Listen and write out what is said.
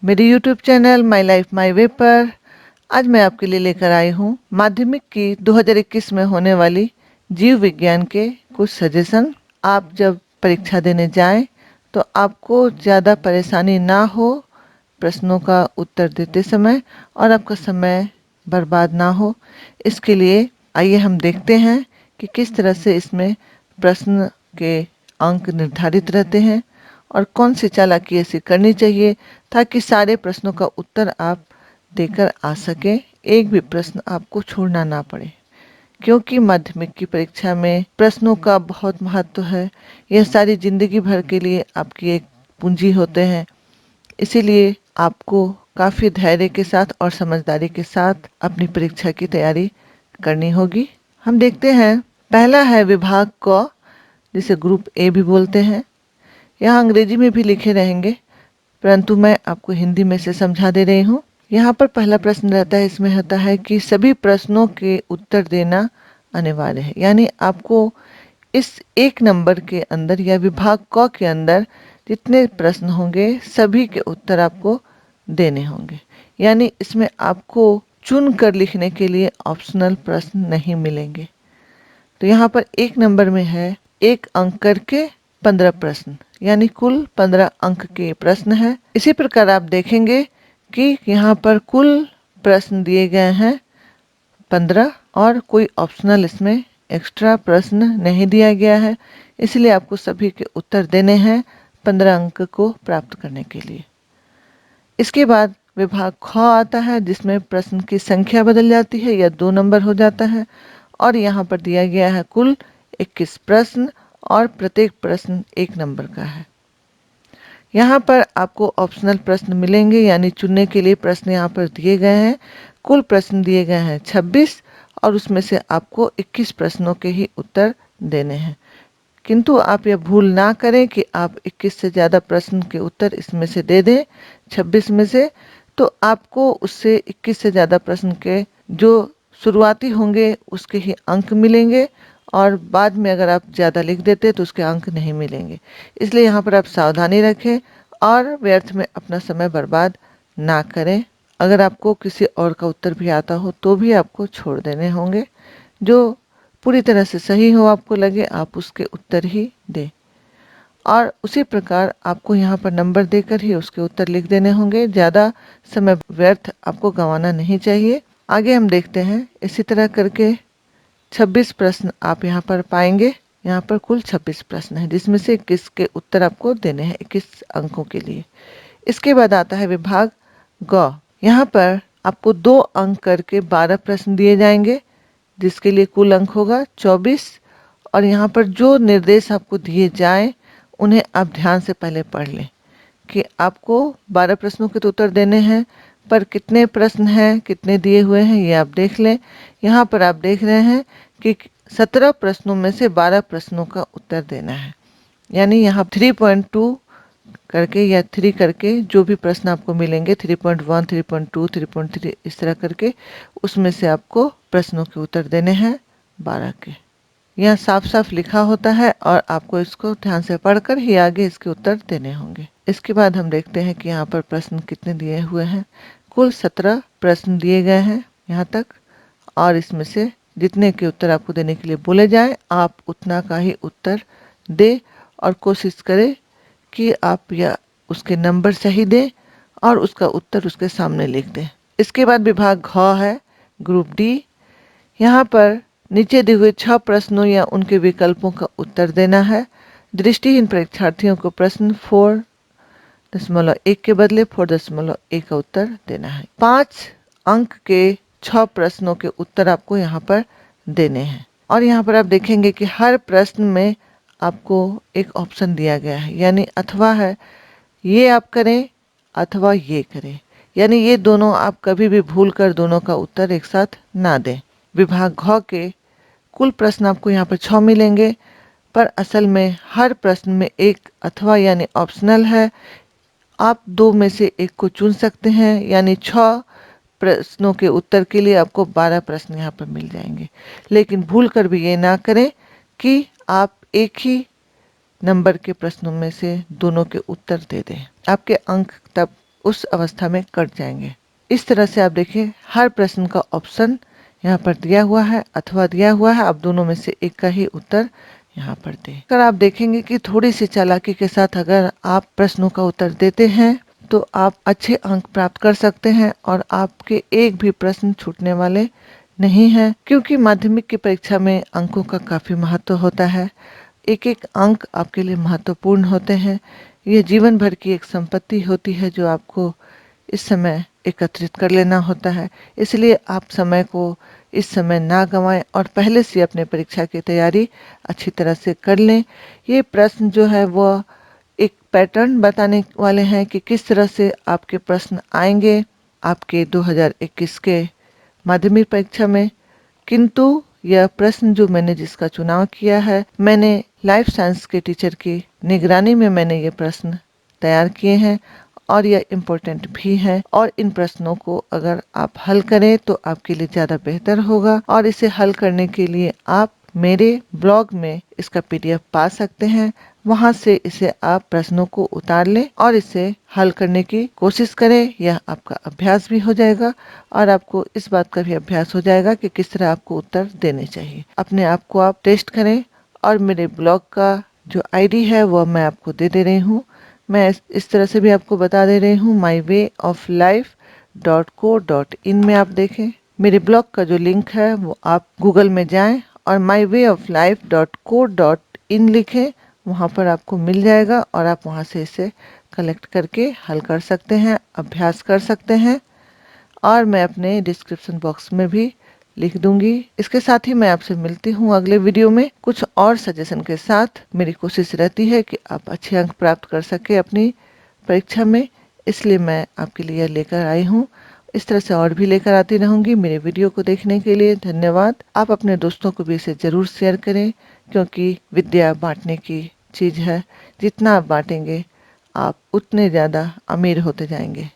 मेरे YouTube channel my life my way पर आज मैं आपके लिए लेकर आई हूँ माध्यमिक की 2021 में होने वाली जीव विज्ञान के कुछ सजेशन। आप जब परीक्षा देने जाएं तो आपको ज़्यादा परेशानी ना हो प्रश्नों का उत्तर देते समय और आपका समय बर्बाद ना हो, इसके लिए आइए हम देखते हैं कि किस तरह से इसमें प्रश्न के अंक निर्धारित रहते हैं और कौन सी चालाकी ऐसी करनी चाहिए ताकि सारे प्रश्नों का उत्तर आप देकर आ सकें, एक भी प्रश्न आपको छोड़ना ना पड़े। क्योंकि माध्यमिक की परीक्षा में प्रश्नों का बहुत महत्व है। यह सारी जिंदगी भर के लिए आपकी एक पूंजी होते हैं। इसीलिए आपको काफ़ी धैर्य के साथ और समझदारी के साथ अपनी परीक्षा की तैयारी करनी होगी। हम देखते हैं, पहला है विभाग क, जिसे ग्रुप ए भी बोलते हैं। यहाँ अंग्रेजी में भी लिखे रहेंगे, परंतु मैं आपको हिंदी में से समझा दे रही हूँ। यहाँ पर पहला प्रश्न रहता है, इसमें होता है कि सभी प्रश्नों के उत्तर देना अनिवार्य है। यानी आपको इस एक नंबर के अंदर या विभाग क के अंदर जितने प्रश्न होंगे सभी के उत्तर आपको देने होंगे। यानी इसमें आपको चुन कर लिखने के लिए ऑप्शनल प्रश्न नहीं मिलेंगे। तो यहाँ पर एक नंबर में है 1 अंक करके 15 प्रश्न, यानी कुल 15 अंक के प्रश्न है। इसी प्रकार आप देखेंगे कि यहाँ पर कुल प्रश्न दिए गए हैं 15 और कोई ऑप्शनल इसमें एक्स्ट्रा प्रश्न नहीं दिया गया है। इसलिए आपको सभी के उत्तर देने हैं 15 अंक को प्राप्त करने के लिए। इसके बाद विभाग ख आता है, जिसमें प्रश्न की संख्या बदल जाती है या 2 नंबर हो जाता है और यहाँ पर दिया गया है कुल 21 प्रश्न और प्रत्येक प्रश्न 1 नंबर का है। यहाँ पर आपको ऑप्शनल प्रश्न मिलेंगे, यानी चुनने के लिए प्रश्न यहाँ पर दिए गए हैं। कुल प्रश्न दिए गए हैं 26 और उसमें से आपको 21 प्रश्नों के ही उत्तर देने हैं। किंतु आप यह भूल ना करें कि आप 21 से ज़्यादा प्रश्न के उत्तर इसमें से दे दें 26 में से, तो आपको उससे 21 से ज़्यादा प्रश्न के जो शुरुआती होंगे उसके ही अंक मिलेंगे और बाद में अगर आप ज़्यादा लिख देते तो उसके अंक नहीं मिलेंगे। इसलिए यहाँ पर आप सावधानी रखें और व्यर्थ में अपना समय बर्बाद ना करें। अगर आपको किसी और का उत्तर भी आता हो तो भी आपको छोड़ देने होंगे। जो पूरी तरह से सही हो आपको लगे, आप उसके उत्तर ही दें और उसी प्रकार आपको यहाँ पर नंबर देकर ही उसके उत्तर लिख देने होंगे। ज़्यादा समय व्यर्थ आपको गंवाना नहीं चाहिए। आगे हम देखते हैं, इसी तरह करके 26 प्रश्न आप यहाँ पर पाएंगे। यहाँ पर कुल 26 प्रश्न हैं, जिसमें से 21 के उत्तर आपको देने हैं 21 अंकों के लिए। इसके बाद आता है विभाग ग। यहाँ पर आपको 2 अंक करके 12 प्रश्न दिए जाएंगे, जिसके लिए कुल अंक होगा 24। और यहाँ पर जो निर्देश आपको दिए जाएं उन्हें आप ध्यान से पहले पढ़ लें कि आपको 12 प्रश्नों के तो उत्तर देने हैं, पर कितने प्रश्न हैं, कितने दिए हुए हैं, ये आप देख लें। यहाँ पर आप देख रहे हैं कि 17 प्रश्नों में से 12 प्रश्नों का उत्तर देना है। यानी यहाँ 3.2 करके या 3 करके जो भी प्रश्न आपको मिलेंगे 3.1, 3.2, 3.3 इस तरह करके उसमें से आपको प्रश्नों के उत्तर देने हैं 12 के। यह साफ साफ लिखा होता है और आपको इसको ध्यान से पढ़कर ही आगे इसके उत्तर देने होंगे। इसके बाद हम देखते हैं कि यहाँ पर प्रश्न कितने दिए हुए हैं। कुल 17 प्रश्न दिए गए हैं यहाँ तक और इसमें से जितने के उत्तर आपको देने के लिए बोले जाए आप उतना का ही उत्तर दे और कोशिश करें कि आप या उसके नंबर सही दें और उसका उत्तर उसके सामने लिख दें। इसके बाद विभाग घ है, ग्रुप डी। यहाँ पर नीचे दिए हुए 6 प्रश्नों या उनके विकल्पों का उत्तर देना है। दृष्टिहीन परीक्षार्थियों को प्रश्न 4.1 के बदले 4.1 का उत्तर देना है। 5 अंक के 6 प्रश्नों के उत्तर आपको यहाँ पर देने हैं और यहाँ पर आप देखेंगे कि हर प्रश्न में आपको एक ऑप्शन दिया गया है, यानी अथवा है, ये आप करें अथवा ये करें। यानी ये दोनों आप कभी भी भूल कर दोनों का उत्तर एक साथ ना दें। विभाग घ के कुल प्रश्न आपको यहाँ पर 6 मिलेंगे, पर असल में हर प्रश्न में एक अथवा यानी ऑप्शनल है। आप 2 में से एक को चुन सकते हैं, यानी 6 प्रश्नों के उत्तर के लिए आपको 12 प्रश्न यहाँ पर मिल जाएंगे। लेकिन भूल कर भी ये ना करें कि आप एक ही नंबर के प्रश्नों में से दोनों के उत्तर दे दें। आपके अंक तब उस अवस्था में कट जाएंगे। इस तरह से आप देखिए हर प्रश्न का ऑप्शन यहाँ पर दिया हुआ है अथवा दिया हुआ है, आप दोनों में से एक का ही उत्तर यहाँ पर दें। अगर आप देखेंगे कि थोड़ी सी चालाकी के साथ अगर आप प्रश्नों का उत्तर देते हैं तो आप अच्छे अंक प्राप्त कर सकते हैं और आपके एक भी प्रश्न छूटने वाले नहीं है, क्योंकि माध्यमिक की परीक्षा में अंकों का काफी महत्व होता है। एक एक अंक आपके लिए महत्वपूर्ण होते हैं। यह जीवन भर की एक संपत्ति होती है जो आपको इस समय एकत्रित कर लेना होता है। इसलिए आप समय को इस समय ना गंवाएं और पहले से अपने परीक्षा की तैयारी अच्छी तरह से कर लें। ये प्रश्न जो है वो एक पैटर्न बताने वाले हैं कि किस तरह से आपके प्रश्न आएंगे आपके 2021 के माध्यमिक परीक्षा में। किंतु यह प्रश्न जो मैंने जिसका चुनाव किया है, मैंने लाइफ साइंस के टीचर की निगरानी में मैंने ये प्रश्न तैयार किए हैं और यह इम्पोर्टेंट भी है। और इन प्रश्नों को अगर आप हल करें तो आपके लिए ज़्यादा बेहतर होगा। और इसे हल करने के लिए आप मेरे ब्लॉग में इसका PDF पा सकते हैं। वहां से इसे आप प्रश्नों को उतार लें और इसे हल करने की कोशिश करें। यह आपका अभ्यास भी हो जाएगा और आपको इस बात का भी अभ्यास हो जाएगा कि किस तरह आपको उत्तर देने चाहिए। अपने आप को आप टेस्ट करें और मेरे ब्लॉग का जो ID है वह मैं आपको दे रही हूँ। मैं इस तरह से भी आपको बता दे रही हूँ, mywayoflife.co.in में आप देखें। मेरे ब्लॉग का जो लिंक है वो आप गूगल में जाएं और mywayoflife.co.in लिखें, वहाँ पर आपको मिल जाएगा और आप वहाँ से इसे कलेक्ट करके हल कर सकते हैं, अभ्यास कर सकते हैं। और मैं अपने डिस्क्रिप्शन बॉक्स में भी लिख दूंगी। इसके साथ ही मैं आपसे मिलती हूँ अगले वीडियो में कुछ और सजेशन के साथ। मेरी कोशिश रहती है कि आप अच्छे अंक प्राप्त कर सके अपनी परीक्षा में, इसलिए मैं आपके लिए लेकर आई हूँ। इस तरह से और भी लेकर आती रहूंगी। मेरे वीडियो को देखने के लिए धन्यवाद। आप अपने दोस्तों को भी इसे जरूर शेयर करें, क्योंकि विद्या बांटने की चीज है। जितना आप बांटेंगे आप उतने ज्यादा अमीर होते जाएंगे।